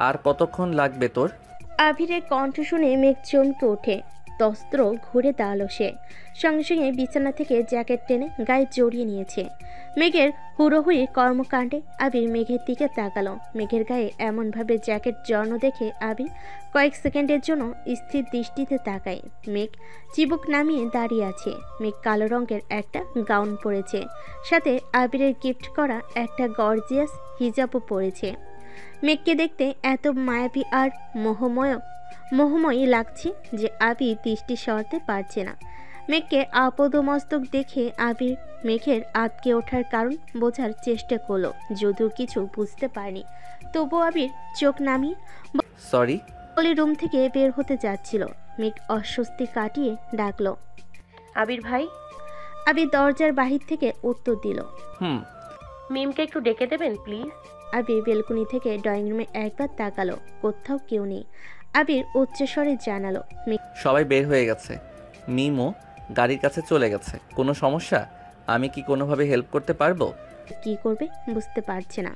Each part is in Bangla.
আর কতক্ষণ লাগবে তোর? আবিরের কণ্ঠ শুনে মেঘ চমকে ওঠে। তস্ত্র ঘুরে দাঁড়ালো সে। সঙ্গে সঙ্গে বিছানা থেকে জ্যাকেট টেনে গায়ে জড়িয়ে নিয়েছে। মেঘের হুড়োহুড়ি কর্মকাণ্ডে আবির মেঘের দিকে তাকালো। মেঘের গায়ে এমনভাবে জ্যাকেট জড়ানো দেখে আবির কয়েক সেকেন্ডের জন্য স্থির দৃষ্টিতে তাকায়। মেঘ চিবুক নামিয়ে দাঁড়িয়ে আছে। মেঘ কালো রঙের একটা গাউন পরেছে, সাথে আবিরের গিফট করা একটা গর্জিয়াস হিজাবও পরেছে। মেঘকে দেখতে এত মায়াবী আর মোহময়ী লাগছে যে আবির দৃষ্টি সরাতে পারছে না। মেঘকে আপাদমস্তক দেখে আবির মেঘের আটকে ওঠার কারণ বোঝার চেষ্টা করলো, যদিও কিছু বুঝতে পারেনি। তবু আবির চোখ নামিয়ে সরি। বলে রুম থেকে বের হতে যাচ্ছিল। মেঘ অস্বস্তি কাটিয়ে ডাকলো, আবির ভাই। আবির দরজার বাহির থেকে উত্তর দিল, হুম। মিমকে একটু ডেকে দেবেন প্লিজ। আবির বেলকুনি থেকে ড্রয়িং রুমে একবার তাকালো, কোথাও কেউ নেই। আবির উচ্চস্বরে জানালো, সবাই বের হয়ে গেছে। মিমও গাড়ির কাছে চলে গেছে। কোনো সমস্যা? আমি কি কোনোভাবে হেল্প করতে পারবো? কি করবে বুঝতে পারছে না।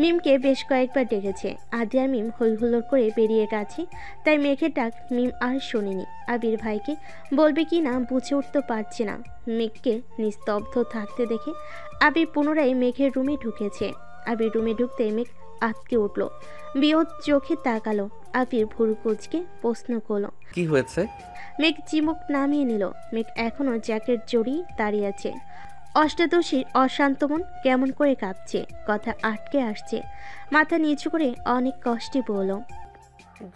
মিমকে বেশ কয়েকবার ডেকেছে, আদি আর মিম হই হুল্লোড় করে বেরিয়ে গেছে, তাই মেঘের ডাক মিম আর শোনেনি। আবির ভাইকে বলবে কি না বুঝে উঠতে পারছে না। মেঘকে নিস্তব্ধ থাকতে দেখে আবির পুনরায় মেঘের রুমে ঢুকেছে। আবির রুমে ঢুকতে মেঘ আটকে উঠল, বিহৎ চোখে তাকালো। আবির ভুরু কুঁচকে প্রশ্ন করলো, কি হয়েছে? মেঘ চিমুক নামিয়ে নিল। মেঘ এখনো জ্যাকেট জড়িয়ে দাঁড়িয়ে আছে। অষ্টাদশীর অশান্ত মন কেমন করে কাঁপছে, কথা আটকে আসছে। মাথা নিচু করে অনেক কষ্টে বলল,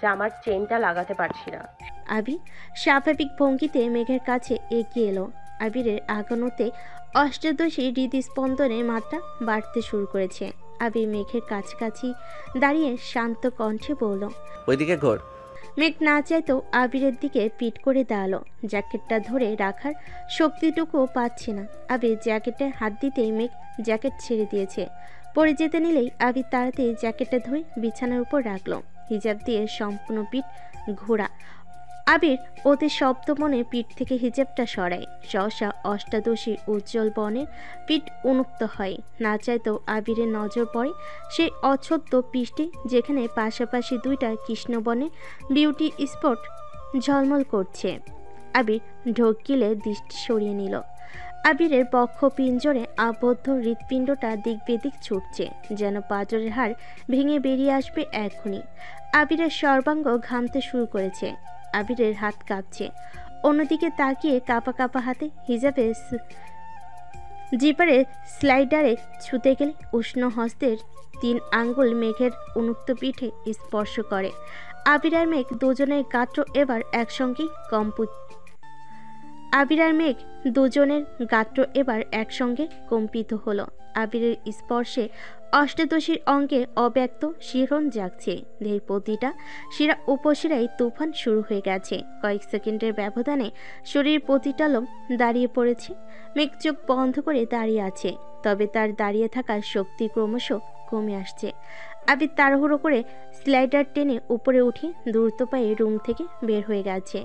জামার চেনটা লাগাতে পারছি না। আবির স্বাভাবিক ভঙ্গিতে মেঘের কাছে এগিয়ে এলো। আবিরের আগানোতে অষ্টাদশী হৃদস্পন্দনের মাত্রা বাড়তে শুরু করেছে। আবির মেঘের কাছাকাছি দাঁড়িয়ে শান্ত কণ্ঠে বলল, ওইদিকে ঘোর। মেঘ না চাইতেও আবিরের দিকে পিট করে দাঁড়ালো। জ্যাকেটটা ধরে রাখার শক্তিটুকুও পাচ্ছে না। আবির জ্যাকেটে হাত দিতেই মেঘ জ্যাকেট ছেড়ে দিয়েছে। পরে যেতে নিলেই আবির তাড়াতাড়ি জ্যাকেটটা ধরে বিছানার উপর রাখলো। হিজাব দিয়ে সম্পূর্ণ পিঠ ঘোরা। আবির অতি শব্দ মনে পিঠ থেকে হিজাবটা সরায়। সহসা অষ্টাদশীর উজ্জ্বল বনের পিঠ উন্মুক্ত হয়। না চাইতেও আবিরের নজর পড়ে সেই অচ্ছদ্য পৃষ্ঠে, যেখানে পাশাপাশি দুইটা কৃষ্ণবনের বিউটি স্পট ঝলমল করছে। আবির ঢোক গিলে দৃষ্টি সরিয়ে নিল। আবিরের বক্ষ পিঞ্জরে আবদ্ধ হৃৎপিণ্ডটা দিক বেদিক ছুটছে, যেন পাঁজরের হাড় ভেঙে বেরিয়ে আসবে এখনই। আবিরের সর্বাঙ্গ ঘামতে শুরু করেছে। আবিরের হাত কাঁপছে। অন্যদিকে তাকিয়ে কাঁপা কাঁপা হাতে হিজাবে জিপারে স্লাইডারে ছুতে গেলে উষ্ণ হস্তের 3 আঙ্গুল মেঘের উন্মুক্ত পিঠে স্পর্শ করে। আবির আর মেঘ দুজনের গাত্র এবার একসঙ্গেই একসঙ্গে কম্পিত হলো। আবিরের স্পর্শে অষ্টাদশীর অঙ্গে অব্যক্ত শিহরণ জাগছে। দেহের প্রতিটা শিরা উপশিরায় তুফান শুরু হয়ে গেছে। কয়েক সেকেন্ডের ব্যবধানে শরীর প্রতিটা লোম দাঁড়িয়ে পড়েছে। মেঘ চোখ বন্ধ করে দাঁড়িয়ে আছে, তবে তার দাঁড়িয়ে থাকার শক্তি ক্রমশ কমে আসছে। আবির তাড়াহুড়ো করে স্লাইডার টেনে উপরে উঠে দ্রুত পায়ে রুম থেকে বের হয়ে গেছে।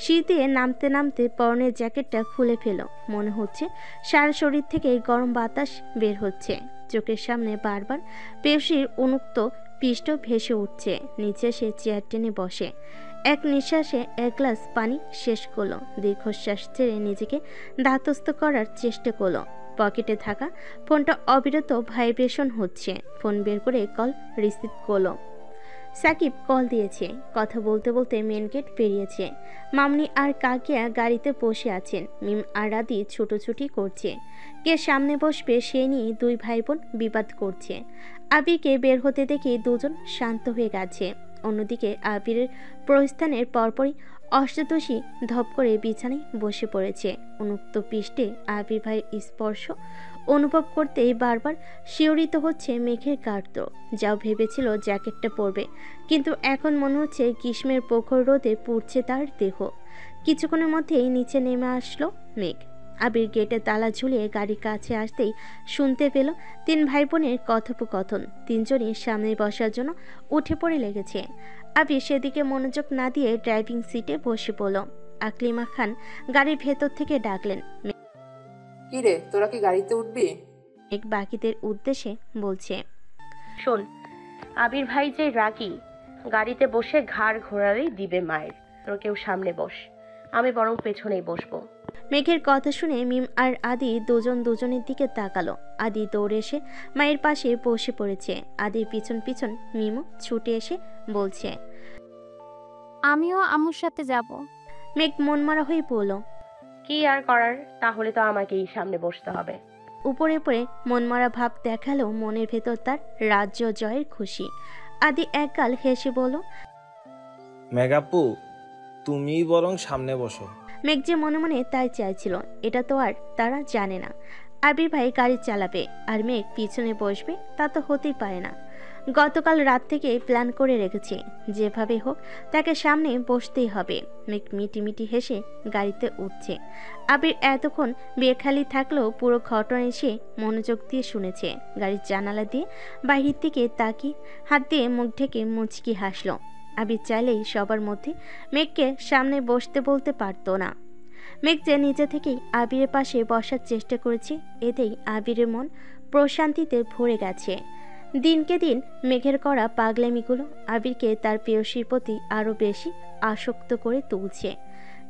শীতে নামতে নামতে পরনের জ্যাকেটটা খুলে ফেল। মনে হচ্ছে সারা শরীর থেকে গরম বাতাস বের হচ্ছে। চোখের সামনে বারবার পেশির উন্মুক্ত পৃষ্ঠ ভেসে উঠছে। নিচে সে চেয়ার টেনে বসে। এক নিঃশ্বাসে 1 গ্লাস পানি শেষ করলো। দীর্ঘশ্বাস ছেড়ে নিজেকে ধাতস্থ করার চেষ্টা করলো। পকেটে থাকা ফোনটা অবিরত ভাইব্রেশন হচ্ছে। ফোন বের করে কল রিসিভ করলো। সাকিব কল দিয়েছে। কথা বলতে বলতে মেন গেট পেরিয়েছে। মামনি আর কাকিয়া গাড়িতে বসে আছেন। মিম আর রাদি ছুটোছুটি করছে। কে সামনে বসবে সে নিয়ে 2 ভাই বোন বিবাদ করছে। আবিরকে বের হতে দেখে দুজন শান্ত হয়ে গেছে। অন্যদিকে আবিরের প্রস্থানের পরপরই অষ্টাদশী ধপ করে বিছানায় বসে পড়েছে। উন্মুক্ত পৃষ্ঠে আবির ভাইয়ের স্পর্শ অনুভব করতেই বারবার শিহরিত হচ্ছে মেঘের গাত্র। যাও ভেবেছিল জ্যাকেটটা পরবে, কিন্তু এখন মনে হচ্ছে গ্রীষ্মের প্রখর রোদে পুড়ছে তার দেহ। কিছুক্ষণের মধ্যেই নিচে নেমে আসলো মেঘ। আবির গেটে তালা ঝুলিয়ে গাড়ির কাছে আসতেই শুনতে পেল 3 ভাই বোনের কথোপকথন। 3 জনই সামনে বসার জন্য উঠে পড়ে লেগেছে। আবির সেদিকে মনোযোগ না দিয়ে ড্রাইভিং সিটে বসে পড়ল। আকলিমা খান গাড়ির ভেতর থেকে ডাকলেন, কি রে, তোরা কি গাড়িতে উঠবি? মেঘ বাকিদের উদ্দেশ্যে বলছে, শোন, আবির ভাই যে রাগী, গাড়িতে বসে ঘাড় ঘোরালেই দিবে মায়ের। তোর কেউ সামনে বস, আমি বরং পেছনেই বসবো। মেঘের কথা শুনে মিম আর আদি দুজন দুজনের দিকে তাকালো। আদি দৌড়ে এসে মায়ের পাশে বসে পড়েছে। আদির পিছন পিছন মিমও ছুটে এসে বলছে। আমিও আম্মুর সাথে যাব। মেঘ মনমরা হয়ে পড়ল। কি আর করার, তাহলে তো আমাকেই সামনে বসতে হবে। উপরে উপরে মনমরা ভাব দেখালো, মনের ভেতর তার রাজ্য জয়ের খুশি। আদি একগাল হেসে বলল, মেঘাপু, তুমি বরং সামনে বসো। মেঘ যে মনে মনে তাই চাইছিল, এটা তো আর তারা জানে না। আবির ভাই গাড়ি চালাবে আর মেঘ পিছনে বসবে, তা তো হতেই পারে না। গতকাল রাত থেকে প্ল্যান করে রেখেছে, যেভাবে হোক তাকে সামনে বসতেই হবে। মেঘ মিটি মিটি হেসে গাড়িতে উঠছে। আবির এতক্ষণ বেখালি থাকলেও পুরো ঘটনা এসে মনোযোগ দিয়ে শুনেছে। গাড়ির জানালা দিয়ে বাইরের দিকে তাকিয়ে হাত দিয়ে মুখ ঢেকে মুচকি হাসলো। আবির চাইলেই সবার মধ্যে মেঘকে সামনে বসতে বলতে পারতো না। মেঘ যে নিজে থেকেই আবিরের পাশে বসার চেষ্টা করেছে, এতেই আবিরের মন প্রশান্তিতে ভরে গেছে। দিনকে দিন মেঘের করা পাগলামিগুলো আবিরকে তার প্রেয়সীর প্রতি আরও বেশি আসক্ত করে তুলছে।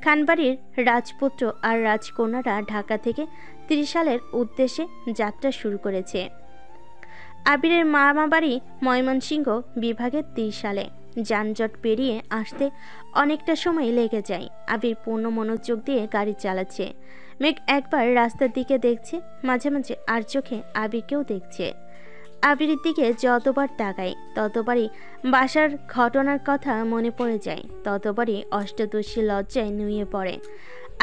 খানবাড়ির রাজপুত্র আর রাজকন্যারা ঢাকা থেকে ত্রিশালের উদ্দেশ্যে যাত্রা শুরু করেছে। আবিরের মামা বাড়ি ময়মনসিংহ বিভাগের ত্রিশালে। যানজট পেরিয়ে আসতে অনেকটা সময় লেগে যায়। আবির পূর্ণ মনোযোগ দিয়ে গাড়ি চালাচ্ছে। মেঘ একবার রাস্তার দিকে দেখছে, মাঝে মাঝে আর চোখে আবিরকেও দেখছে। আবিরের দিকে যতবার তাকায় ততবারই বাসার ঘটনার কথা মনে পড়ে যায়, ততবারই অষ্টাদশী লজ্জায় নুয়ে পড়ে।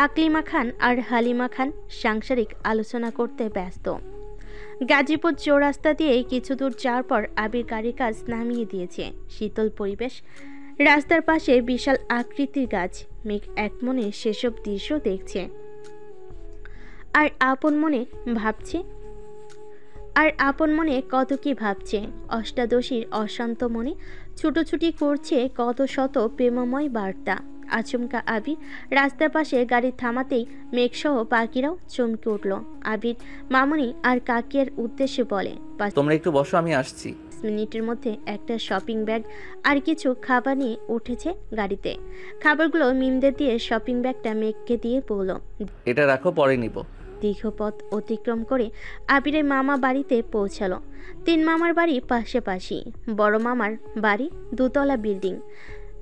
আকলিমা খান আর হালিমা খান সাংসারিক আলোচনা করতে ব্যস্ত। গাজীপুর চৌরাস্তা দিয়ে কিছু দূর যাওয়ার পর আবির গাড়ির কাজ নামিয়ে দিয়েছে। শীতল পরিবেশ, রাস্তার পাশে বিশাল আকৃতির গাছ। মেঘ এক মনে সেসব দৃশ্য দেখছে আর আপন মনে কত কি ভাবছে। অষ্টাদশীর অশান্ত মনে ছুটোছুটি করছে কত শত প্রেমময় বার্তা। আচমকা আবির রাস্তার পাশে গাড়ি থামাতেই মেঘসহ পাখিরাও চমকে উঠল। আবির মামুনি আর কাকিয়ার উদ্দেশ্যে বলে, 5 তোমরা একটু বসো, আমি আসছি। মিনিটের মধ্যে একটা শপিং ব্যাগ আর কিছু খাবার নিয়ে উঠেছে গাড়িতে। খাবারগুলো মিমদের দিয়ে শপিং ব্যাগটা মেঘকে দিয়ে বলল। এটা রাখো, পরে নিব। দীর্ঘ পথ অতিক্রম করে আবিরের মামা বাড়িতে পৌঁছালো। 3 মামার বাড়ি পাশাপাশি। বড় মামার বাড়ি 2তলা বিল্ডিং।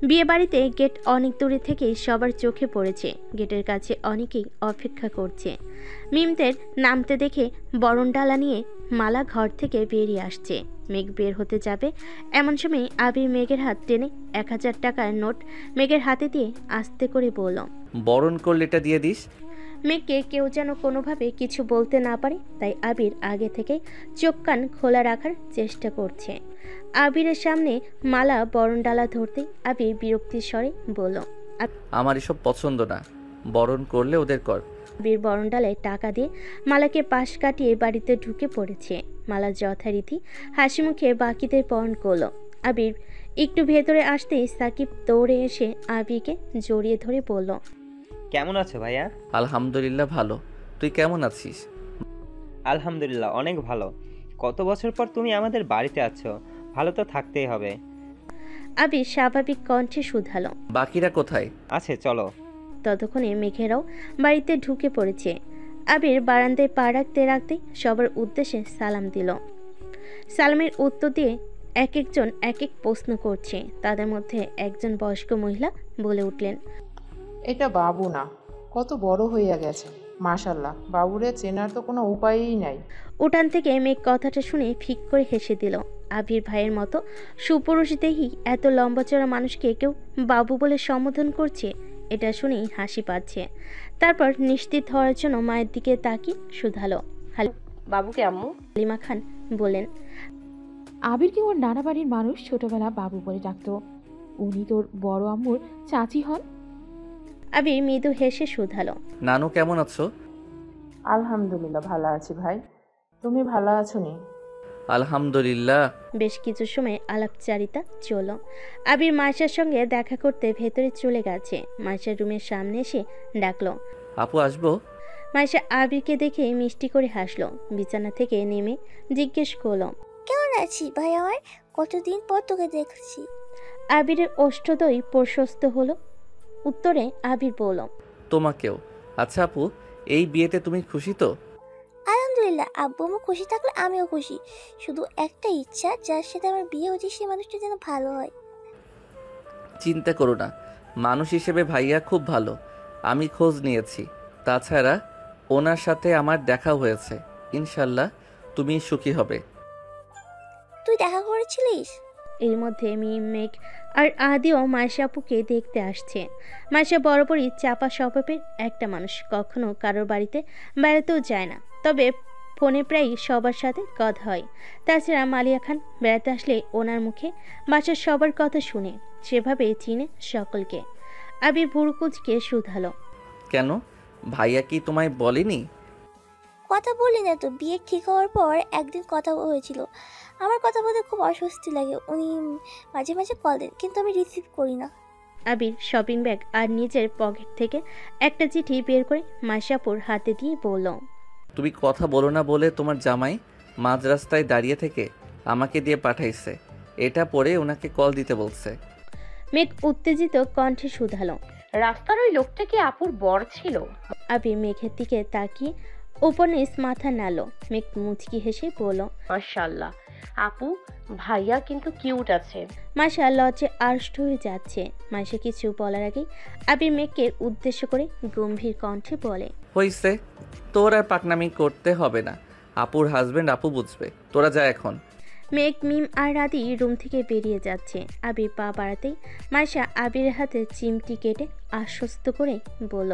বিয়ে বাড়িতে গেট অনেক দূরে থেকেই সবার চোখে পড়েছে। গেটের কাছে অনেকেই অপেক্ষা করছে। মিমদের নামতে দেখে বরণডালা নিয়ে মালা ঘর থেকে বেরিয়ে আসছে। মেঘ বের হতে যাবে, এমন সময় আবির মেঘের হাত টেনে 1000 টাকার নোট মেঘের হাতে দিয়ে আস্তে করে বলল, বরণ করলে এটা দিয়ে দিস। মেঘকে কেউ যেন কোনোভাবে কিছু বলতে না পারে, তাই আবির আগে থেকে চোখ কান খোলা রাখার চেষ্টা করছে। আবিরের সামনে মালা বরণডালা ধরতেই আবির বিরক্তির স্বরে বলল, আমার এসব পছন্দ না, বরণ করলে ওদের কর। আবির বরণডালায় টাকা দিয়ে মালাকে পাশ কাটিয়ে বাড়িতে ঢুকে পড়েছে। মালা যথারীতি হাসি মুখে বাকিদের বরণ করল। আবির একটু ভেতরে আসতেই সাকিব দৌড়ে এসে আবিরকে জড়িয়ে ধরে বলল, কেমন আছো ভাইয়া? আলহামদুলিল্লাহ ভালো, তুই কেমন আছিস? আলহামদুলিল্লাহ অনেক ভালো। কত বছর পর তুমি আমাদের বাড়িতে আছো, ভালো তো থাকতেই হবে। আবির স্বাভাবিক কণ্ঠে শুধালো, বাকিরা কোথায়? আছে, চলো। ততক্ষণে মেঘেরাও বাড়িতে ঢুকে পড়েছে। আবির বারান্দায় পা রাখতে রাখতে সবার উদ্দেশ্যে সালাম দিল। সালামের উত্তর দিয়ে এক একজন এক এক প্রশ্ন করছে। তাদের মধ্যে একজন বয়স্ক মহিলা বলে উঠলেন, এটা বাবু না, কত বড় হইয়া গেছে। মাশাল্লাহ, বাবুরে চেনার তো কোনো উপায়ই নাই। উঠান থেকে মেঘ কথাটা শুনে ফিক করে হেসে দিল। আবির ভাইয়ের মতো সুপুরুষ দেহি এত লম্বা চড়া মানুষকে কেউ বাবু বলে সম্বোধন করছে, এটা শুনেই হাসি পাচ্ছে। তারপর নিশ্চিত হওয়ার জন্য মায়ের দিকে তাকিয়ে শুধালো, বাবুকে আম্মু? হালিমা খান বলেন, আবিরকে ওর নানা বাড়ির মানুষ ছোটবেলা বাবু বলে ডাকতো। উনি তোর বড় আম্মুর চাচি হন। আবির মৃদু হেসে শুধালো, নানু কেমন আছো? আলহামদুলিল্লাহ ভালো আছি ভাই, তুমি ভালো আছো নি? আলহামদুলিল্লাহ। বেশ কিছু সময় আলাপচারিতা চলো। আবির মাইশার সঙ্গে দেখা করতে ভেতরে চলে গেছে। মাইশার রুমের সামনে এসে ডাকলো, আপু আসবো? মাইশা আবিরকে দেখে মিষ্টি করে হাসলো। বিছানা থেকে নেমে জিজ্ঞেস করলো, কেমন আছি ভাই আমার? কতদিন পর তোকে দেখছি। আবিরের ওষ্ঠদয় প্রশস্ত হলো। উত্তরে আবির বলল, তোমাকেও। আচ্ছা আপু, এই বিয়েতে তুমি খুশি তো? আলহামদুলিল্লাহ, আব্বু আম্মু খুশি থাকলে আমিও খুশি। শুধু একটা ইচ্ছা, যার সাথে আমার বিয়ে হচ্ছে সেই মানুষটা যেন ভালো হয়। চিন্তা করো না, মানুষ হিসেবে ভাইয়া খুব ভালো। আমি খোঁজ নিয়েছি। তাছাড়া ওনার সাথে আমার দেখা হয়েছে। ইনশাল্লাহ তুমি সুখী হবে। তুই দেখা করেছিলিস? এর মধ্যে মিম, মেঘ আর আদিও মাইশা আপুকে দেখতে আসছে। মাইশা বরাবরই চাপা স্বভাবের একটা মানুষ, কখনো কারোর বাড়িতে বেড়াতেও যায় না, তবে ফোনে প্রায়ই সবার সাথে কথা হয়। তাছাড়া মালিয়া খান বেড়াতে আসলে ওনার মুখে বাসার সবার কথা শুনে, সেভাবে চিনে সকলকে। আবির ভুরু কুঁচকে শুধালো, কেন, ভাইয়া কি তোমায় বলেনি? কথা বলি না তো, বিয়ে ঠিক হওয়ার পর একদিন কথা হয়েছিল। আমার কথা বলতে খুব অস্বস্তি লাগে। উনি মাঝে মাঝে কল দেন, কিন্তু আমি রিসিভ করি না। আবির শপিং ব্যাগ আর নিজের পকেট থেকে একটা চিঠি বের করে মাইশাপুর হাতে দিয়ে বলল, তুমি কথা বলো না বলে তোমার জামাই মাঝ রাস্তায় দাঁড়িয়ে থেকে আমাকে দিয়ে পাঠাইছে। এটা পড়ে ওনাকে কল দিতে বলছে। মেঘ উত্তেজিত কণ্ঠে শুধালো। রাস্তার ওই লোকটা কি আপুর বর ছিল? আবির মেঘের দিকে তাকিয়ে উপনিস মাথা নাড়ল। মেঘ মুচকি হেসে বলল, মাশাআল্লাহ আপু, ভাইয়া কিন্তু কিউট আছে। মাইশা লজ্জে আড়ষ্ট হয়ে যাচ্ছে। মাইশা কিছু বলার আগেই আবির মেঘকে উদ্দেশ্য করে গম্ভীর কণ্ঠে বলে, হইছে, তোর আর পাকনামি করতে হবে না। আপুর হাজবেন্ড আপু বুঝবে। তোরা যা এখন। মেঘ, মিম আর রাদি রুম থেকে বেরিয়ে যাচ্ছে। আবির পা বাড়াতেই মাইশা আবিরের হাতে চিমটি কেটে আশ্বস্ত করে বলল,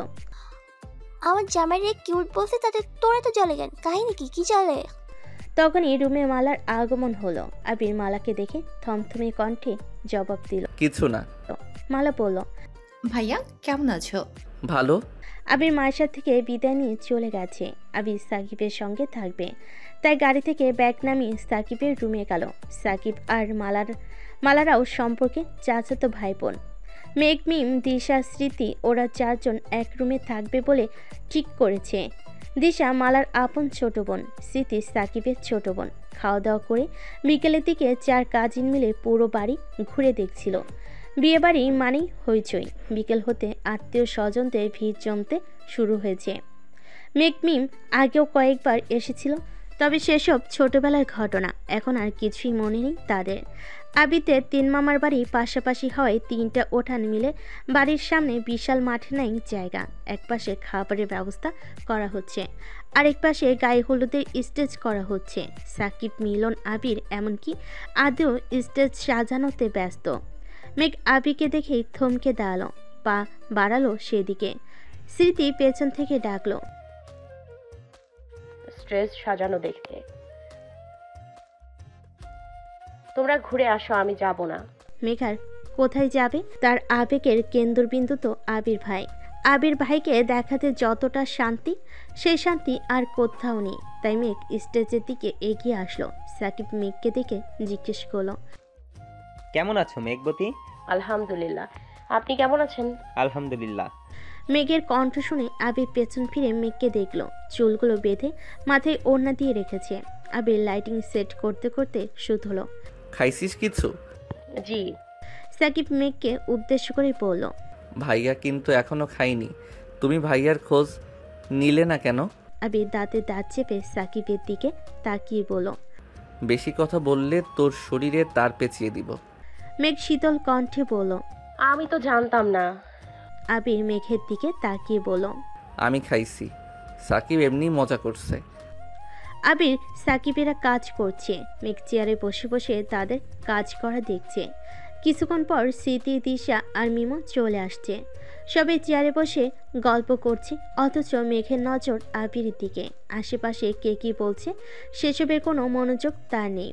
আমার জামাইরে কিউট বলছে, তাতে তোরা তো চলে গেন। কাহিনী কি কি চলে? তখনই রুমে মালার আগমন হলো। আবির মালাকে দেখে থমথমে কণ্ঠে জবাব দিল। কিছু না। মালা বলল, ভাইয়া কেমন আছো? ভালো। আবির মায়ের থেকে বিদায় নিয়ে চলে গেছে। আবির সাকিবের সঙ্গে থাকবে, তাই গাড়ি থেকে ব্যাগ নামিয়ে সাকিবের রুমে গেল। সাকিব আর মালারাও সম্পর্কে চাচাতো ভাই বোন। মেঘ, মিম, দিশা, স্মৃতি ওরা চারজন এক রুমে থাকবে বলে ঠিক করেছে। দিশা মালার আপন ছোট বোন, স্মৃতি সাকিবের ছোট বোন। খাওয়া দাওয়া করে বিকেলের দিকে চার কাজিন মিলে পুরো বাড়ি ঘুরে দেখছিল। বিয়ে বাড়ি মানেই হইচই। বিকেল হতে আত্মীয় স্বজনদের ভিড় জমতে শুরু হয়েছে। মেঘ, মিম আগেও কয়েকবার এসেছিল, তবে সেসব ছোটবেলার ঘটনা, এখন আর কিছুই মনে নেই তাদের। আবিতে তিন মামার বাড়ি পাশাপাশি হওয়ায় তিনটা উঠান মিলে বাড়ির সামনে বিশাল মাঠে নাই জায়গা। একপাশে খাবারের ব্যবস্থা করা হচ্ছে, আরেক পাশে গায়ে হলুদের স্টেজ করা হচ্ছে। সাকিব, মিলন, আবির এমনকি আদেও স্টেজ সাজানোতে ব্যস্ত। মেঘ আবিকে দেখেই থমকে দাঁড়ালো, পা বাড়ালো সেদিকে। স্মৃতি পেছন থেকে ডাকলো, স্ট্রেস সাজানো দেখতে। তোমরা ঘুরে আসো, আমি যাব না। মেঘার কোথায় যাবে? তার আবেগের কেন্দ্রবিন্দু তো আবির ভাই। আবির ভাইকে দেখাতে যতটা শান্তি, সেই শান্তি আর কোথাও নেই। তাই মেঘ স্টেজের দিকে এগিয়ে আসলো। সাকিব মেঘকে দেখে জিজ্ঞেস করলো, কেমন আছো মেঘবতী? আলহামদুলিল্লাহ, আপনি কেমন আছেন? আলহামদুলিল্লাহ। মেঘের কণ্ঠ শুনে আবির পেছন ফিরে মেঘকে দেখলো। চুলগুলো বেঁধে মাথায় ওড়না দিয়ে রেখেছে। আবির লাইটিং সেট করতে করতে শুধলো, খাইছিস কিছু? জি। সাকিব মেঘকে উদ্দেশ্য করে বলল, ভাইয়া কিন্তু এখনো খাইনি। তুমি ভাইয়ার খোঁজ নিলে না কেন? আবির দাঁতে দাঁত চেপে সাকিবের দিকে তাকিয়ে বলল, বেশি কথা বললে তোর শরীরে তার পেঁচিয়ে দিব। মেঘ শীতল কণ্ঠে বলল, আমি তো জানতাম না। আবির মেঘের দিকে তাকিয়ে বলল, আমি খাইছি। সাকিব এমনি মজা করছে। আবির সাকিবেরা কাজ করছে। মেঘ চেয়ারে বসে বসে তাদের কাজ করা দেখছে। কিছুক্ষণ পর স্মৃতি, দিশা আর মিমো চলে আসছে। সবাই চেয়ারে বসে গল্প করছে, অথচ মেঘের নজর আবিরের দিকে। আশেপাশে কে কী বলছে সেসবের কোনো মনোযোগ তার নেই।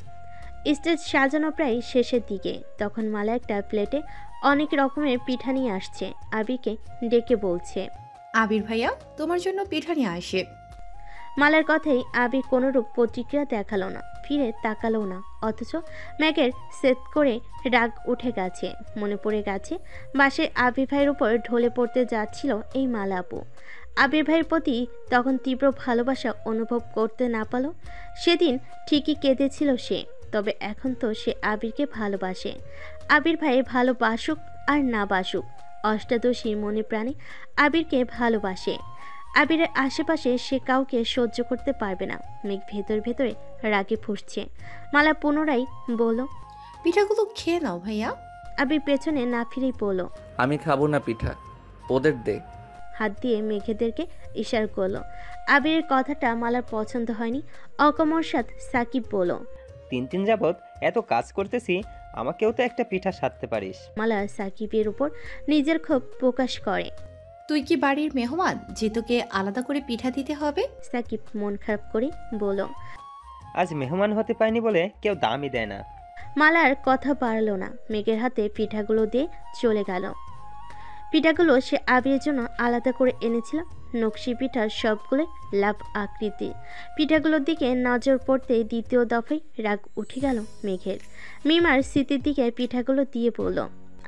স্টেজ সাজানো প্রায় শেষের দিকে। তখন মালা একটা প্লেটে অনেক রকমের পিঠা নিয়ে আসছে। আবিরকে ডেকে বলছে, আবির ভাইয়া তোমার জন্য পিঠা নিয়ে আসে। মালার কথাই আবির কোনোরূপ প্রতিক্রিয়া দেখালো না, ফিরে তাকালো না। অথচ ম্যাগের সেট করে রাগ উঠে গেছে। মনে পড়ে গেছে বাসে আবির ভাইয়ের উপর ঢলে পড়তে যাচ্ছিল এই মালা আপু। আবির ভাইয়ের প্রতি তখন তীব্র ভালোবাসা অনুভব করতে না পারল। সেদিন ঠিকই কেঁদেছিল সে। তবে এখন তো সে আবিরকে ভালোবাসে। আবির ভাই ভালোবাসুক আর না বাসুক, অষ্টাদশী মনে প্রাণে আবিরকে ভালোবাসে। আবিরের আশেপাশে সে কাউকে সহ্য করতে পারবে না। মেঘ ভেতর ভেতরে রাগে ফুঁসছে। মালা পুনরায় বলল, পিঠাগুলো খেয়ে নাও ভাইয়া। আবির পেছনে না ফিরেই বলল, আমি খাবো না পিঠা, ওদের দে। হাত দিয়ে মেঘেদেরকে ইশারা করলো। আবিরের কথাটা মালার পছন্দ হয়নি। অকমর সাথ সাকিব বলল, 3 দিন যাবৎ এত কাজ করতেছি, আমাকেও তো একটা পিঠা সাধতে পারিস। মালা সাকিবের উপর নিজের ক্ষোভ প্রকাশ করে। তুই কি বাড়ির মেহমান যে তোকে আলাদা করে পিঠা দিতে হবে? সাকিব মন খারাপ করে বলল। আজ মেহমান হতে পারিনি বলে কেউ দামই দেয় না। মালার কথা পারলো না, মেঘের হাতে পিঠাগুলো দিয়ে চলে গেল। পিঠাগুলো সে আবিরের জন্য আলাদা করে এনেছিল। নকশি পিঠার সবগুলো লাভ আকৃতি। পিঠাগুলোর দিকে নজর পড়তে দ্বিতীয় দফায় রাগ উঠে গেল মেঘের। মিমার স্মৃতির দিকে পিঠাগুলো দিয়ে পড়ল।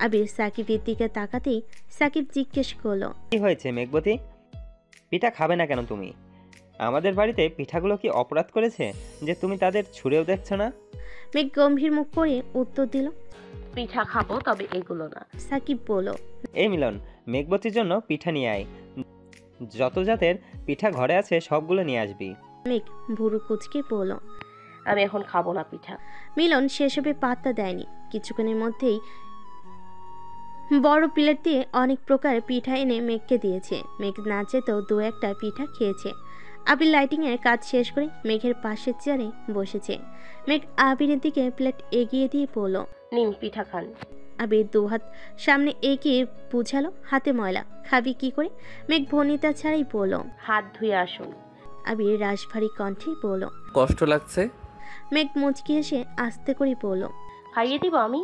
আবির সাকিবের দিকে তাকাতেই সাকিব জিজ্ঞেস করলো, কি হয়েছে মেঘবতী, পিঠা খাবে না কেন তুমি? আমাদের বাড়িতে পিঠাগুলো কি অপরাধ করেছে যে তুমি তাদের ছুঁড়েও দেখছো না? মেঘ গম্ভীর মুখ করে উত্তর দিল, পিঠা খাবো, তবে এগুলো না। সাকিব বলল, এই মিলন, মেঘবতীর জন্য পিঠা নিয়ে আয়। যত জাতের পিঠা ঘরে আছে সবগুলো নিয়ে আসবি। মেঘ ভুরু কুচকে বলল, আমি এখন খাবো না পিঠা। মিলন সেসবে পাত্তা দেয়নি। কিছুক্ষণের মধ্যেই বড় প্লেট দিয়ে অনেক প্রকার পিঠা এনে মেঘকে দিয়েছে। মেঘ না চেতেও 2-1টা পিঠা খেয়েছে। আবির লাইটিংয়ের কাজ শেষ করে মেঘের পাশের চেয়ারে বসেছে। মেঘ আবিরের দিকে প্লেট এগিয়ে দিয়ে বলল, নিন পিঠা খান। আবির 2 হাত সামনে এগিয়ে বুঝালো, হাতে ময়লা, খাবি কি করে? মেঘ ভনিতা ছাড়াই বলল, হাত ধুয়ে আসুন। আবির রাশভারী কণ্ঠে বলল। কষ্ট লাগছে? মেঘ মুচকি হেসে আস্তে করে বলল, খাইয়ে দিব আমি।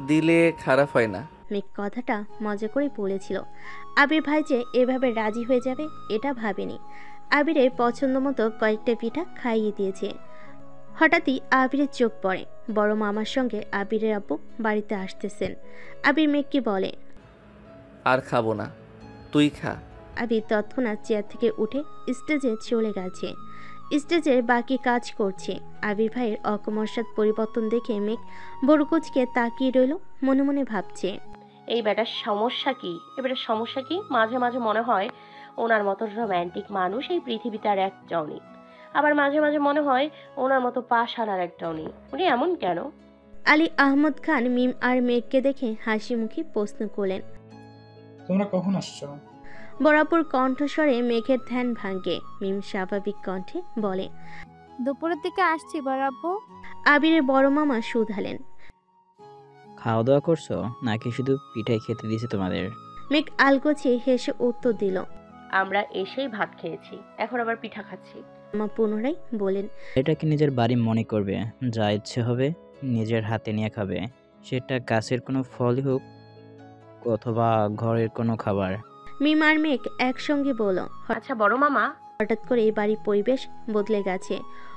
দিলে খারাপ হয় না। মেঘ কথাটা মজা করে বলেছিল। আবির ভাই যে এভাবে রাজি হয়ে যাবে এটা ভাবেনি। আবিরের পছন্দ মতো কয়েকটা পিঠা খাইয়ে দিয়েছে। হঠাৎই আবিরের চোখ পড়ে। বড় মামার সঙ্গে আবিরের আব্বু বাড়িতে আসতেছেন। আবির মেঘকে বলে, আর খাবো না, তুই খা। আবির তৎক্ষণাৎ চেয়ার থেকে উঠে স্টেজে চলে গেছে। স্টেজের বাকি কাজ করছে। আবির ভাইয়ের অকমর্ষাৎ পরিবর্তন দেখে মেঘ বড়কুচকে তাকিয়ে রইল, মনে মনে ভাবছে, এই বেটার সমস্যা কি? এবারে সমস্যা কি? মাঝে মাঝে মনে হয় ওনার মতো রোম্যান্টিক মানুষ এই পৃথিবীতে আর একটাও নেই। আবার মাঝে মাঝে মনে হয় ওনার মতো পাষাণ আর একটাও নেই। উনি এমন কেন? আলী আহমদ খান মিম আর মেঘকে দেখে হাসি মুখে প্রশ্ন করলেন। তোমরা কখন আসছো? বরাবর কণ্ঠস্বরে মেঘের ধ্যান ভাঙে। মিম স্বাভাবিক কণ্ঠে বলে, দুপুরের দিকে আসছি বরাব্বু। আবিরের বড় মামা শুধালেন, খাওয়া দাওয়া করছো নাকি শুধু পিঠাই খেতে দিয়েছে তোমাদের? মেঘ আলগোছে হেসে উত্তর দিল, আমরা এসেই ভাত খেয়েছি, এখন আবার পিঠা খাচ্ছি। মামা পুনরায় বলেন, এটাকে নিজের বাড়ি মনে করবে, যা ইচ্ছে হবে নিজের হাতে নিয়ে খাবে, সেটা গাছের কোনো ফলই হোক অথবা ঘরের কোনো খাবার। মিম আর মেঘ একসঙ্গে বলল, আচ্ছা বড় মামা। হঠাৎ করে এই বাড়ির পরিবেশ বদলে গেছে।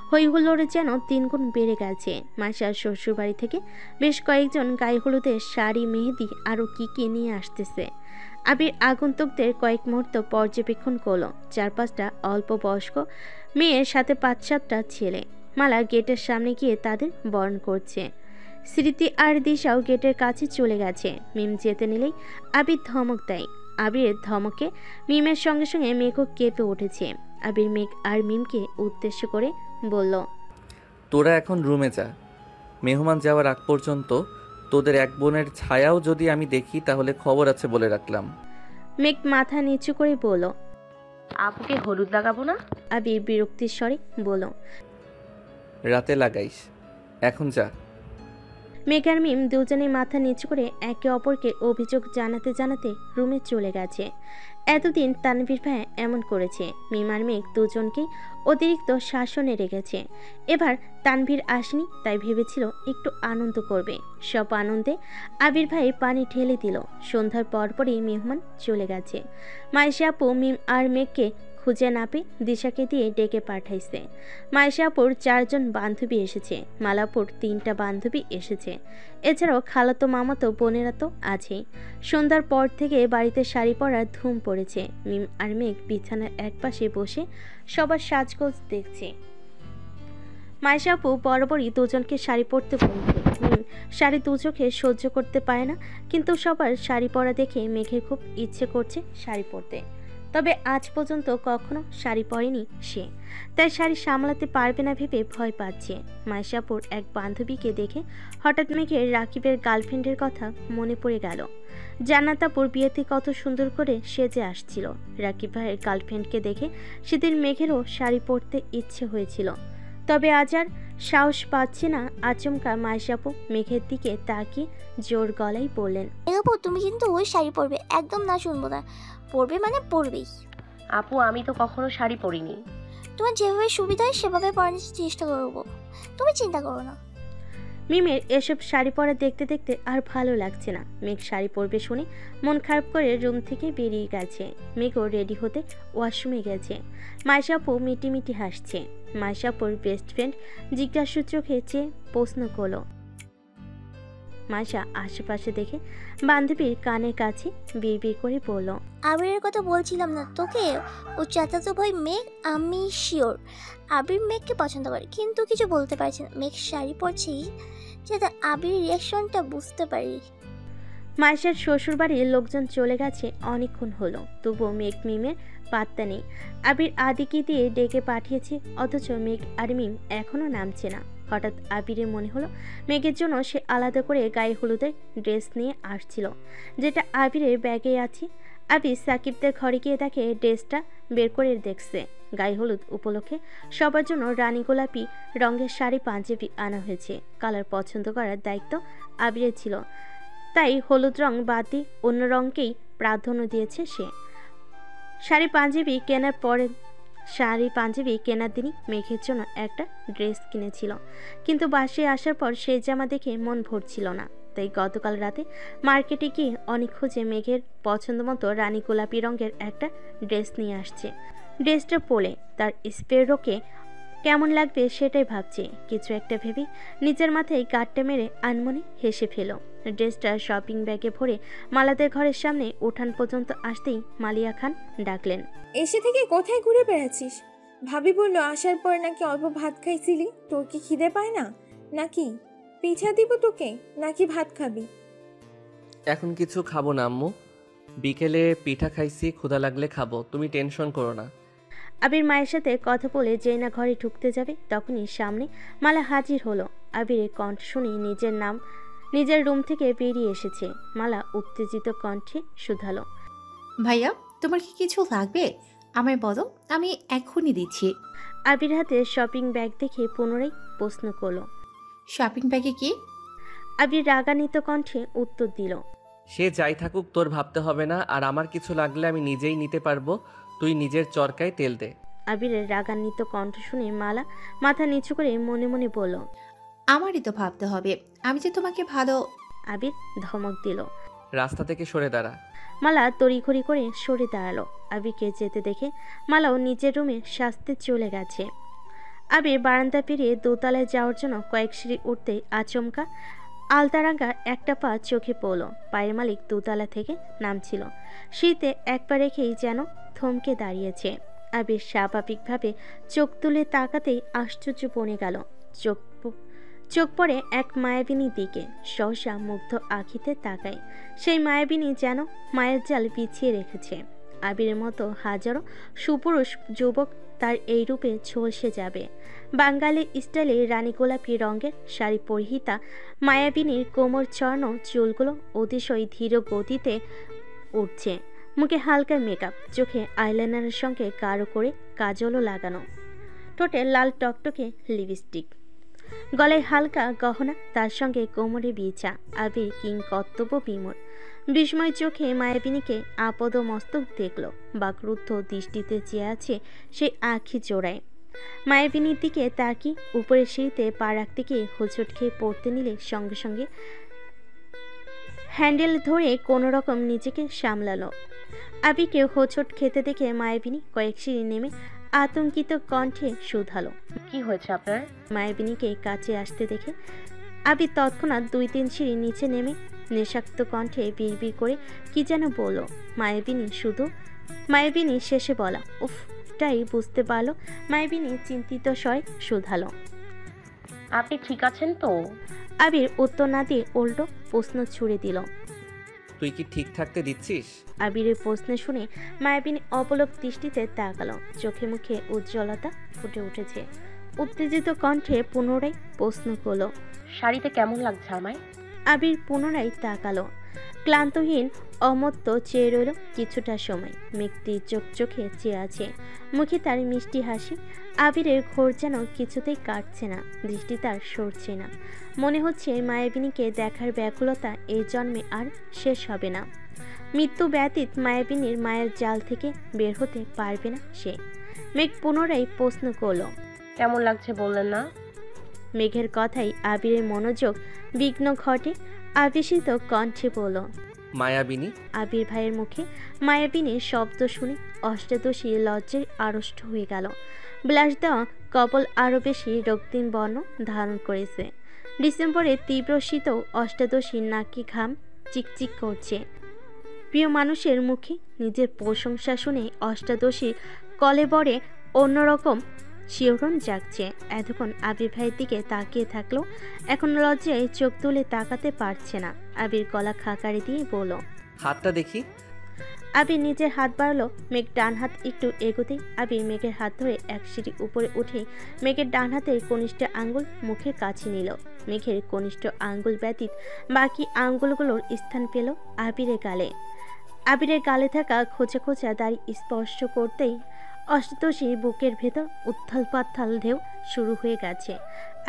হই হুল্লোড়ে যেন 3 গুণ বেড়ে গেছে। মাসার শ্বশুর বাড়ি থেকে বেশ কয়েকজন গায়ে হলুদের শাড়ি, মেহেদি আরও কি নিয়ে আসতেছে। আবির আগন্তুকদের কয়েক মুহূর্ত পর্যবেক্ষণ করলো। 4-5টা অল্প বয়স্ক মেয়ের সাথে 5-7টা ছেলে। মালা গেটের সামনে গিয়ে তাদের বরণ করছে। স্মৃতি আর দিশাও গেটের কাছে চলে গেছে। মিম যেতে নিলেই আবির ধমক দেয়। আবিরের ধমকে মিমের সঙ্গে সঙ্গে মেঘও কেঁপে উঠেছে। আবির মেঘ আর মিমকে উদ্দেশ্য করে বলল, তোরা এখন রুমে যা। মেহমান যাওয়ার আগ পর্যন্ত তোদের এক বোনের ছায়াও যদি আমি দেখি তাহলে খবর আছে বলে রাখলাম। মেঘ মাথা নিচু করে বলল, আপুকে হলুদ লাগাবো না? আবির বিরক্তির স্বরে বলল, রাতে লাগাইস, এখন যা। মেঘ আর মিম দুজনেই মাথা নিচু করে একে অপরকে অভিযোগ জানাতে জানাতে রুমে চলে গেছে। এতদিন তানভীর ভাই এমন করেছে। মিম আর মেঘ দুজনকেই অতিরিক্ত শাসনে রেখেছে। এবার তানভীর আসেনি, তাই ভেবেছিল একটু আনন্দ করবে। সব আনন্দে আবির ভাই পানি ঢেলে দিল। সন্ধ্যার পরপরই মেহমান চলে গেছে। মাইশা আপু মিম আর মেঘকে খুঁজে না পেয়ে দিশাকে দিয়ে ডেকে পাঠাইছে। মাইশাপুর 4 জন বান্ধবী এসেছে। মালাপুর 3টা বান্ধবী এসেছে। এছাড়াও খালাতো মামাতো বোনেরা তো আছেই। সন্ধ্যার পর থেকে বাড়িতে শাড়ি পরার ধুম পড়েছে। মিম আর মেঘ বিছানার একপাশে বসে সবার সাজগোজ দেখছে। মাইশা আপু বরাবরই দুজনকে শাড়ি পরতে বলতো। শাড়ি দু চোখে সহ্য করতে পারে না, কিন্তু সবার শাড়ি পরা দেখে মেঘের খুব ইচ্ছে করছে শাড়ি পরতে। তবে আজ পর্যন্ত কখনো শাড়ি পরেনি সে, তাই শাড়ি সামলাতে পারবে না ভেবে ভয় পাচ্ছে। মাইশাপুর এক বান্ধবীকে দেখে হঠাৎ মেঘের রাকিবের গার্লফ্রেন্ডের কথা মনে পড়ে গেল। জান্নাতাপুর বিয়েতে কত সুন্দর করে সেজে আসছিল। রাকিব ভাইয়ের গার্লফ্রেন্ডকে দেখে সেদিন মেঘেরও শাড়ি পরতে ইচ্ছে হয়েছিল, তবে আজ আর সাহস পাচ্ছে না। আচমকা মাইশাপু মেঘের দিকে তাকিয়ে জোর গলায় বললেন, আপু তুমি কিন্তু ওই শাড়ি পরবে, একদম না শুনবো না। পরবে মানে পরবেই। আপু আমি তো কখনো শাড়ি পরিনি। তোমার যেভাবে সুবিধা হয় সেভাবে পরানোর চেষ্টা করবো, তুমি চিন্তা করো না। মিমের এসব শাড়ি পরা দেখতে দেখতে আর ভালো লাগছে না। মেঘ শাড়ি পরবে শুনে মন খারাপ করে রুম থেকে বেরিয়ে গেছে। মেঘও রেডি হতে ওয়াশরুমে গেছে। মাইশাপু মিটি মিটি হাসছে। মাইশাপুর বেস্ট ফ্রেন্ড জিজ্ঞাসু চোখে চেয়ে প্রশ্ন করলো। মাইশা আশেপাশে দেখে বান্ধবীর কানের কাছে বিড়বিড় করে বলল, আবিরের কথা বলছিলাম না তোকে, ও চাচাতো ভাই মেঘ, আমি শিওর আবির মেঘকে পছন্দ করে, কিন্তু কিছু বলতে পারছি না। মেঘ শাড়ি পরছি যাতে আবির রিয়াকশনটা বুঝতে পারি। মাইশার শ্বশুর বাড়ির লোকজন চলে গেছে অনেকক্ষণ হলো, তবুও মেঘ মিমের পাত্তা নেই। আবির আদিকে দিয়ে ডেকে পাঠিয়েছে, অথচ মেঘ আর মিম এখনো নামছে না। হঠাৎ আবিরের মনে হলো মেঘের জন্য সে আলাদা করে গায়ে হলুদের ড্রেস নিয়ে আসছিল, যেটা আবিরের ব্যাগে আছে। আবির সাকিবদের ঘরে গিয়ে দেখে ড্রেসটা বের করে দেখছে। গায়ে হলুদ উপলক্ষে সবার জন্য রানী গোলাপি রঙের শাড়ি পাঞ্জাবি আনা হয়েছে। কালার পছন্দ করার দায়িত্ব আবিরের ছিল, তাই হলুদ রং বাদ দিয়ে অন্য রঙকেই প্রাধান্য দিয়েছে সে। শাড়ি পাঞ্জাবি কেনার দিনই মেঘের জন্য একটা ড্রেস কিনেছিল, কিন্তু বাসে আসার পর সেই জামা দেখে মন ভরছিল না। তাই গতকাল রাতে মার্কেটে গিয়ে অনেক খুঁজে মেঘের পছন্দ মতো রানী গোলাপি রঙের একটা ড্রেস নিয়ে আসছে। ড্রেসটা পরে তার স্পেরোকে কেমন লাগবে সেটাই ভাবছে। কিছু একটা ভেবে নিজের মাথায় গাঁটটা মেরে আনমনে হেসে ফেল। ড্রেসটা শপিং ব্যাগে ভরে মালাদের ঘরের সামনে উঠান পর্যন্ত আসতেই মালিয়া খান ডাকলেন, এসে থেকে কোথায় ঘুরে বেড়াচ্ছিস? ভাবি বলল আসার পর নাকি অল্প ভাত খাইছিলি, তোর কি খিদে পায় না নাকি? পিঠা দিব তোকে নাকি ভাত খাবি? এখন কিছু খাবো না আম্মু, বিকেলে পিঠা খাইছি, ক্ষুধা লাগলে খাবো, তুমি টেনশন করো না। আবির মায়ের সাথে কথা বলে যেই না ঘরে ঢুকতে যাবে তখনই সামনে মালা হাজির হলো। আবিরের কণ্ঠ শুনে নিজের রুম থেকে বেরিয়ে এসেছে। মালা উত্তেজিত কণ্ঠে শুধালো, ভাইয়া তোমার কি কিছু লাগবে? আমায় বলো, আমি এখনই দিচ্ছি। আবির হাতে শপিং ব্যাগ দেখে পুনরায় প্রশ্ন করলো, শপিং ব্যাগে কি? আবির রাগান্বিত কণ্ঠে উত্তর দিল, সে যাই থাকুক তোর ভাবতে হবে না, আর আমার কিছু লাগলে আমি নিজেই নিতে পারবো, তুই নিজের চরকায় তেল দে। আবিরের রাগান্বিত কণ্ঠ শুনে মালা মাথা নিচু করে মনে মনে বলল, আমারই তো ভাবতে হবে, আমি যে তোমাকে ভালো। আবির ধমক দিল, রাস্তা থেকে সরে দাঁড়া। মালা তড়িঘড়ি করে সরে দাঁড়ালো। আবিরকে যেতে দেখে মালাও নিজের রুমে সাজতে চলে গেছে। আবির বারান্দা পেরিয়ে দোতলায় যাওয়ার জন্য কয়েক সিঁড়ি উঠতেই আচমকা আলতারাঙ্গা একটা পা চোখে পড়ল। পায়ের মালিক দোতলা থেকে নামছিল। শীতে এক পা রেখেই যেন থমকে দাঁড়িয়েছে। আবির স্বাভাবিকভাবে চোখ তুলে তাকাতেই আশ্চর্য বনে গেল। চোখ পড়ে এক মায়াবিনীর দিকে। সহসা মুগ্ধ আখিতে তাকায়। সেই মায়াবিনী যেন মায়ের জাল বিছিয়ে রেখেছে। আবিরের মতো হাজারো সুপুরুষ যুবক তার এই রূপে ঝলসে যাবে। বাঙালি স্টাইলে রানী গোলাপি রঙের শাড়ি পরিহিতা মায়াবিনীর কোমর চড়ানো চুলগুলো অতিশয় ধীর গতিতে উঠছে। মুখে হালকা মেকআপ, চোখে আইলাইনারের সঙ্গে গাঢ় করে কাজলও লাগানো, ঠোঁটে লাল টকটকে লিপস্টিক, গলায় হালকা গহনা, তার সঙ্গে কোমরে বিছা। আবির কিং কর্তব্য বিমূঢ় বিস্ময় চোখে মায়াবিনীকে আপদ মস্তক দেখল। বাকরুদ্ধ দৃষ্টিতে চেয়ে আছে সেই আঁখি জোড়ায়। মায়াবিনীর দিকে তাকি উপরের সিঁড়িতে পা রাখতে গিয়ে হোঁচট খেয়ে পড়তে নিলে সঙ্গে সঙ্গে হ্যান্ডেল ধরে কোনো রকম নিজেকে সামলালো। আবিকে হোঁচট খেতে দেখে মায়াবিনী কয়েক সিঁড়ি নেমে আতঙ্কিত কণ্ঠে শুধালো, কি হয়েছে আপনার? মায়াবিনীকে কাছে আসতে দেখে আবি তৎক্ষণাৎ 2-3 সিঁড়ি নিচে নেমে নেশাক্ত কণ্ঠে বিড়বিড় করে কি যেন বলল। মায়াবিনী শেষে বলা উফটাই বুঝতে পারলো। মায়াবিনী চিন্তিত স্বরে শুধালো, আপনি ঠিক আছেন তো? আবির উত্তর না দিয়ে উল্টো প্রশ্ন ছুড়ে দিল। তুই কি ঠিক থাকতে দিচ্ছিস? আবিরের প্রশ্ন শুনে মায়াবিনী অপলক দৃষ্টিতে তাকালো। চোখে মুখে উজ্জ্বলতা ফুটে উঠেছে। উত্তেজিত কণ্ঠে পুনরায় প্রশ্ন করলো, শাড়িতে কেমন লাগছে আমায়? আবির পুনরায় তাকালো। ক্লান্তহীন অমত্ত চেয়ে রইল কিছুটা সময়। মেঘটি চোখ চোখে চেয়ে আছে, মুখে তার মিষ্টি হাসি। আবিরের ঘোর যেন কিছুতেই কাটছে না, দৃষ্টি তার সরছে না। মনে হচ্ছে মায়াবিনীকে দেখার ব্যাকুলতা এই জন্মে আর শেষ হবে না। মৃত্যু ব্যতীত মায়াবিনীর মায়ের জাল থেকে বের হতে পারবে না সে। মেঘ পুনরায় প্রশ্ন করল, কেমন লাগছে বললেন না? মেঘের কথাই আবিরের মনোযোগ বিঘ্ন ঘটে। আবেশিত কণ্ঠে বলল, মায়াবিনী। আবির ভাইয়ের মুখে মায়াবিনীর শব্দ শুনে অষ্টাদশী লজ্জায় আড়ষ্ট হয়ে গেল। ব্লাশ দেওয়া কপাল আরও বেশি রক্তিম বর্ণ ধারণ করেছে। ডিসেম্বরের তীব্র শীতেও অষ্টাদশীর নাকি ঘাম চিকচিক করছে। প্রিয় মানুষের মুখে নিজের প্রশংসা শুনে অষ্টাদশীর কলেবরে অন্যরকম শিহরণ জাগছে। এতক্ষণ আবির ভাইয়ের দিকে তাকিয়ে থাকলেও এখন লজ্জায় চোখ তুলে তাকাতে পারছে না। আবির গলা খাকারি দিয়ে বলল, হাতটা দেখি। আবির নিজের হাত বাড়ালো। মেঘ ডান হাত একটু এগোতেই আবির মেঘের হাত ধরে এক সিঁড়ি উপরে উঠে মেঘের ডান হাতের কনিষ্ঠ আঙ্গুল মুখের কাছে নিল। মেঘের কনিষ্ঠ আঙ্গুল ব্যতীত বাকি আঙ্গুলগুলোর স্থান পেল আবিরের গালে। আবিরের গালে থাকা খোঁচা খোঁচা দাড়ি স্পর্শ করতেই অষ্টাদশীর বুকের ভেতর উত্থাল পাত্থাল ঢেউ শুরু হয়ে গেছে।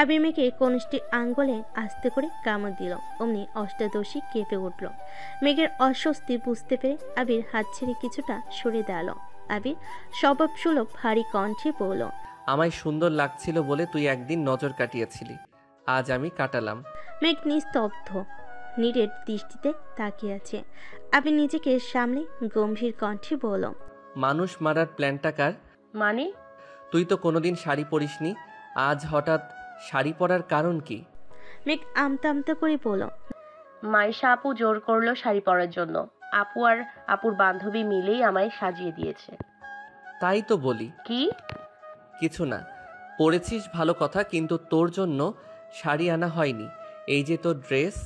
আবির মেঘে কনিষ্ঠ আঙ্গুলে আস্তে করে কামড় দিল। অমনি অষ্টাদশী কেঁপে উঠল। মেঘের অস্বস্তি বুঝতে পেরে আবির হাত ছেড়ে কিছুটা সরে দাঁড়ালো। আবির স্বভাব সুলভ ভারী কণ্ঠে বলল, আমায় সুন্দর লাগছিল বলে তুই একদিন নজর কাটিয়েছিলি, আজ আমি কাটালাম। মেঘ নিস্তব্ধ নিরেট দৃষ্টিতে তাকিয়ে আছে। আবির নিজেকে সামনে গম্ভীর কণ্ঠে বলল, মানুষ মারার প্ল্যানটা কার? মানে? তুই তো কোনোদিন শাড়ি পরিসনি, আজ হঠাৎ শাড়ি পরার কারণ কি? মেঘ আমতা আমতা করে বলল, মাইশা আপু জোর করলো শাড়ি পরার জন্য। আপু আর আপুর বান্ধবী মিলেই আমায় সাজিয়ে দিয়েছে। তাই তো বলি। কি? কিছু না, পরেছিস ভালো কথা, কিন্তু তোর জন্য শাড়ি আনা হয়নি। এই যে তোর ড্রেস,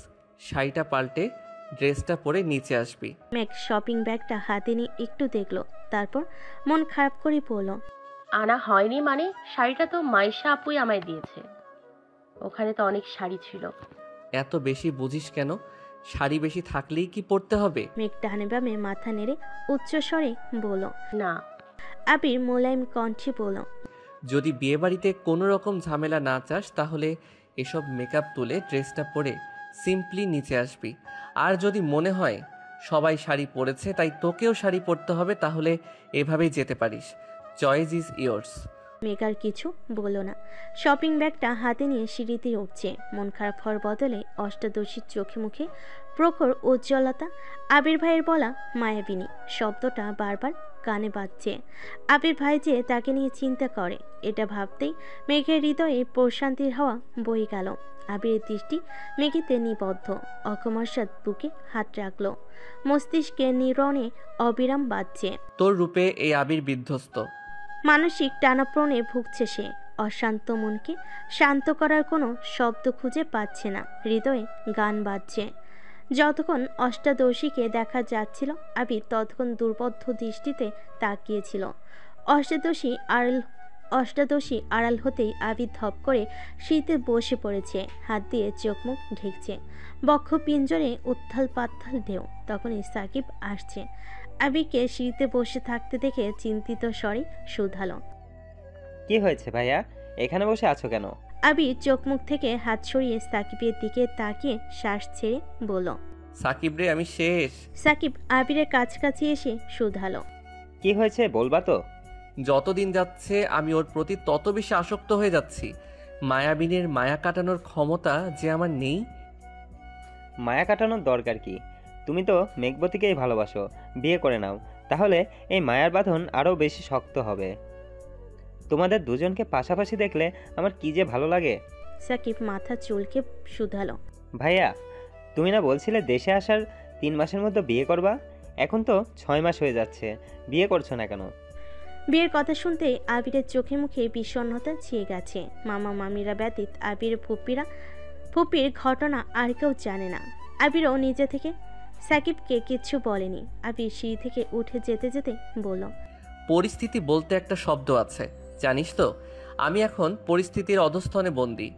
শাড়িটা পাল্টে ড্রেসটা পরে নিচে আসবি। মেঘ শপিং ব্যাগটা হাতে নিয়ে একটু দেখলো, তারপর মন খারাপ করে বলল, আনা হয়নি মানে? শাড়িটা তো মাইশা আপুই আমায় দিয়েছে, ওখানে তো অনেক শাড়ি ছিল। এত বেশি বুঝিস কেন? শাড়ি বেশি থাকলেই কি পরতে হবে? মেঘ ডানে বামে মাথা নেড়ে উচ্চ স্বরে বলল, না। আবির মোলায়েম কণ্ঠে বলল, যদি বিয়ে বাড়িতে কোনো রকম ঝামেলা না চাস তাহলে এসব মেকআপ তুলে ড্রেসটা পরে সিম্পলি নিচে আসবি। আর যদি মনে হয় সবাই শাড়ি পরেছে তাই তোকেও শাড়ি পরতে হবে, তাহলে এভাবেই যেতে পারিস। Choice is yours. মেঘ আর কিছু বলল না। শপিং ব্যাগটা হাতে নিয়ে সিঁড়িতে উঠছে। মন খারাপ হওয়ার বদলে অষ্টাদশীর চোখে মুখে প্রখর উজ্জ্বলতা। আবির ভাইয়ের বলা মায়াবিনী শব্দটা বারবার কানে বাজছে। আবির ভাই যে তাকে নিয়ে চিন্তা করে এটা ভাবতেই মেঘের হৃদয়ে প্রশান্তির হাওয়া বয়ে গেল। আবিরের দৃষ্টি মেঘেতে নিবদ্ধ। অকস্মাৎ বুকে হাত রাখলো। মস্তিষ্কে নিরণে অবিরাম বাজছে। তোর রূপে এই আবির বিধ্বস্ত। মানসিক টানাপ্রণে ভুগছে সে। অশান্ত মনকে শান্ত করার কোনো শব্দ খুঁজে পাচ্ছে না। হৃদয়ে গান বাজছে। যতক্ষণ অষ্টাদশীকে দেখা যাচ্ছিল আবির ততক্ষণ দুর্বদ্ধ দৃষ্টিতে তাকিয়েছিল। অষ্টাদশী আড়াল হতেই আবির ধপ করে শীতে বসে পড়েছে। হাত দিয়ে চোখ মুখ ঢেকছে। বক্ষ পিঞ্জরে উত্থাল পাত্থাল ঢেউ। তখনই সাকিব আসছে। আবিরকে শীতে বসে থাকতে দেখে চিন্তিত স্বরে শুধালো, কি হয়েছে ভাইয়া, এখানে বসে আছো কেন? আবির চোখ মুখ থেকে হাত সরিয়ে সাকিবের দিকে তাকিয়ে শ্বাস ছেড়ে বলল, সাকিব রে, আমি শেষ। সাকিব আবিরের কাছাকাছি এসে শুধালো, কি হয়েছে বলবা তো? যতদিন যাচ্ছে আমি ওর প্রতি তত বেশি আসক্ত হয়ে যাচ্ছি। মায়াবিনীর মায়া কাটানোর ক্ষমতা যে আমার নেই। মায়া কাটানোর দরকার কি? তুমি তো মেঘবতীকেই ভালোবাসো, বিয়ে করে নাও, তাহলে এই মায়ার বাঁধন আরও বেশি শক্ত হবে। তোমাদের দুজনকে পাশাপাশি দেখলে আমার কি যে ভালো লাগে। সাকিব মাথা চুলকে শুধালো, ভাইয়া তুমি না বলছিলে দেশে আসার 3 মাসের মধ্যে বিয়ে করবা? এখন তো 6 মাস হয়ে যাচ্ছে, বিয়ে করছো না কেন? বিয়ের কথা শুনতেই আবিরের চোখে মুখে বিষণ্ণতা ছেয়ে গেছে। মামা মামিরা ব্যতীত আবির ফুপির ঘটনা আর কেউ জানে না। আবিরও নিজে থেকে সাকিবকে কিচ্ছু বলেনি। আবির সিঁড়ি থেকে উঠে যেতে যেতে বলল, পরিস্থিতি বলতে একটা শব্দ আছে, জানিস তো? আমি এখন পরিস্থিতির অধস্তনে বন্দী।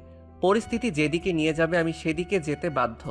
পরিস্থিতি যেদিকে নিয়ে যাবে আমি সেদিকে যেতে বাধ্য।